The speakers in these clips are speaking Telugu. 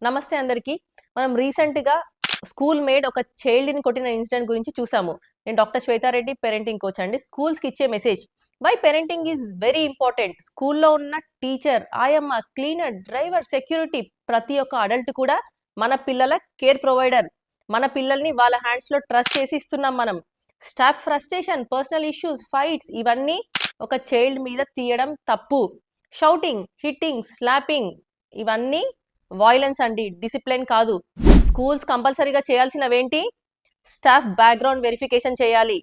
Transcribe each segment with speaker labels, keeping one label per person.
Speaker 1: నమస్తే అందరికీ. మనం రీసెంట్‌గా స్కూల్ మేట్ ఒక చైల్డ్‌ని కొట్టిన ఇన్సిడెంట్ గురించి చూసాము. నేను డాక్టర్ శ్వేతారెడ్డి పేరెంటింగ్ కోచ్ అండి. స్కూల్స్‌కి ఇచ్చే message why parenting is very important. స్కూల్‌లో ఉన్న టీచర్, ఆయమ్మ, క్లీనర్, డ్రైవర్, సెక్యూరిటీ ప్రతి ఒక్క అడల్ట్ కూడా మన పిల్లల కేర్ ప్రొవైడర్. మన పిల్లల్ని వాళ్ళ హ్యాండ్స్‌లో ట్రస్ట్ చేసి ఇస్తున్నాం మనం. Staff frustration, personal issues, fights ఇవన్నీ ఒక చైల్డ్ మీద తీయడం తప్పు. షౌటింగ్, హిట్టింగ్, స్లాపింగ్ ఇవన్నీ వాయిలెన్స్ అండి, డిసిప్లిన్ కాదు. స్కూల్స్ కంపల్సరీగా చేయాల్సినవేంటి? స్టాఫ్ బ్యాక్గ్రౌండ్ వెరిఫికేషన్ చేయాలి.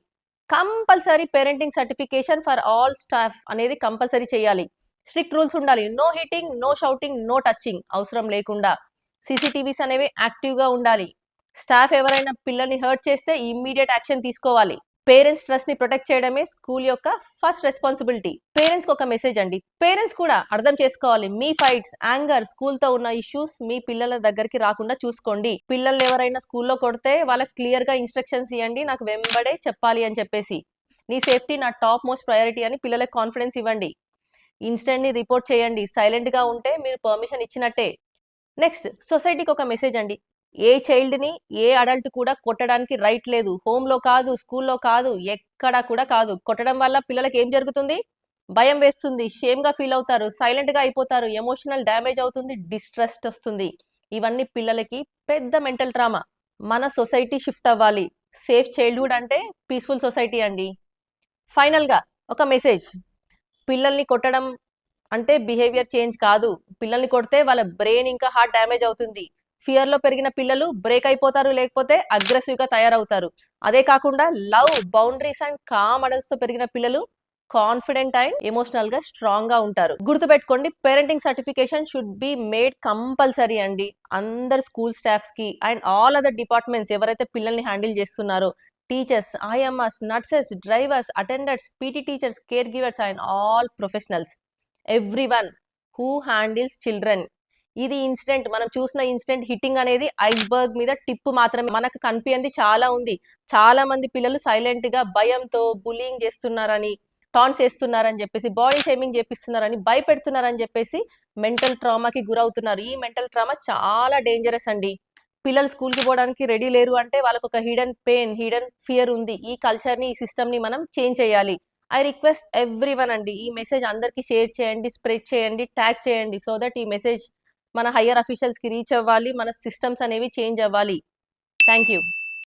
Speaker 1: Compulsory parenting certification for all staff అనేది కంపల్సరీ చేయాలి. స్ట్రిక్ట్ రూల్స్ ఉండాలి. No hitting, no shouting, no touching అవసరం లేకుండా. సీసీటీవీస్ అనేవి యాక్టివ్గా ఉండాలి. స్టాఫ్ ఎవరైనా పిల్లల్ని హర్ట్ చేస్తే ఇమ్మీడియట్ యాక్షన్ తీసుకోవాలి. పేరెంట్స్ ట్రస్ట్ ని ప్రొటెక్ట్ చేయడమే స్కూల్ యొక్క ఫస్ట్ రెస్పాన్సిబిలిటీ. పేరెంట్స్ ఒక మెసేజ్ అండి. పేరెంట్స్ కూడా అర్థం చేసుకోవాలి. మీ ఫైట్స్, యాంగర్, స్కూల్ తో ఉన్న ఇష్యూస్ మీ పిల్లల దగ్గరికి రాకుండా చూసుకోండి. పిల్లలు ఎవరైనా స్కూల్లో కొడితే వాళ్ళకి క్లియర్ గా ఇన్స్ట్రక్షన్స్ ఇవ్వండి, నాకు వెంబడే చెప్పాలి అని చెప్పేసి. నీ సేఫ్టీ నా టాప్ మోస్ట్ ప్రయారిటీ అని పిల్లలకు కాన్ఫిడెన్స్ ఇవ్వండి. ఇన్సిడెంట్ ని రిపోర్ట్ చేయండి. సైలెంట్ గా ఉంటే మీరు పర్మిషన్ ఇచ్చినట్టే. నెక్స్ట్, సొసైటీకి ఒక మెసేజ్ అండి. ఏ చైల్డ్ ని ఏ అడల్ట్ కూడా కొట్టడానికి రైట్ లేదు. హోమ్ లో కాదు, స్కూల్లో కాదు, ఎక్కడా కూడా కాదు. కొట్టడం వల్ల పిల్లలకి ఏం జరుగుతుంది? భయం వేస్తుంది, షేమ్ గా ఫీల్ అవుతారు, సైలెంట్ గా అయిపోతారు, ఎమోషనల్ డ్యామేజ్ అవుతుంది, డిస్ట్రెస్ట్ వస్తుంది. ఇవన్నీ పిల్లలకి పెద్ద మెంటల్ ట్రామా. మన సొసైటీ షిఫ్ట్ అవ్వాలి. సేఫ్ చైల్డ్హుడ్ అంటే పీస్ఫుల్ సొసైటీ అండి. ఫైనల్ గా ఒక మెసేజ్. పిల్లల్ని కొట్టడం అంటే బిహేవియర్ చేంజ్ కాదు. పిల్లల్ని కొడితే వాళ్ళ బ్రెయిన్ ఇంకా హార్ట్ డ్యామేజ్ అవుతుంది. ఫియర్ లో పెరిగిన పిల్లలు బ్రేక్ అయిపోతారు, లేకపోతే అగ్రెసివ్ గా తయారవుతారు. అదే కాకుండా love, boundaries and calm adults తో పెరిగిన పిల్లలు కాన్ఫిడెంట్ అండ్ ఎమోషనల్ గా స్ట్రాంగ్ గా ఉంటారు. గుర్తుపెట్టుకోండి, parenting certification should be made compulsory అండి. అందరు స్కూల్ స్టాఫ్స్ కి అండ్ ఆల్ అదర్ డిపార్ట్మెంట్స్ ఎవరైతే పిల్లల్ని హ్యాండిల్ చేస్తున్నారో, teachers, IMS, nurses, drivers, attenders, PT teachers, care givers and all professionals, everyone who handles children. ఇది ఇన్సిడెంట్, మనం చూసిన ఇన్సిడెంట్ హిట్టింగ్ అనేది ఐస్బర్గ్ మీద టిప్ మాత్రమే. మనకు కనిపించింది చాలా ఉంది. చాలా మంది పిల్లలు సైలెంట్ గా భయంతో బుల్లింగ్ చేస్తున్నారని, టాన్స్ చేస్తున్నారని చెప్పేసి, బాడీ షేమింగ్ చేపిస్తున్నారని, భయపెడుతున్నారని చెప్పేసి మెంటల్ ట్రామాకి గురవుతున్నారు. ఈ మెంటల్ ట్రామా చాలా డేంజరస్ అండి. పిల్లలు స్కూల్కి పోవడానికి రెడీ లేరు అంటే వాళ్ళకు ఒక హిడెన్ పెయిన్, హిడెన్ ఫియర్ ఉంది. ఈ కల్చర్ ని, ఈ సిస్టమ్ ని మనం చేంజ్ చేయాలి. ఐ రిక్వెస్ట్ ఎవ్రీవన్ అండి, ఈ మెసేజ్ అందరికి షేర్ చేయండి, స్ప్రెడ్ చేయండి, ట్యాగ్ చేయండి. సో దట్ ఈ మెసేజ్ మన హయ్యర్ అఫీషియల్స్ కి రీచ్ అవ్వాలి, మన సిస్టమ్స్ అనేవి చేంజ్ అవ్వాలి. Thank you.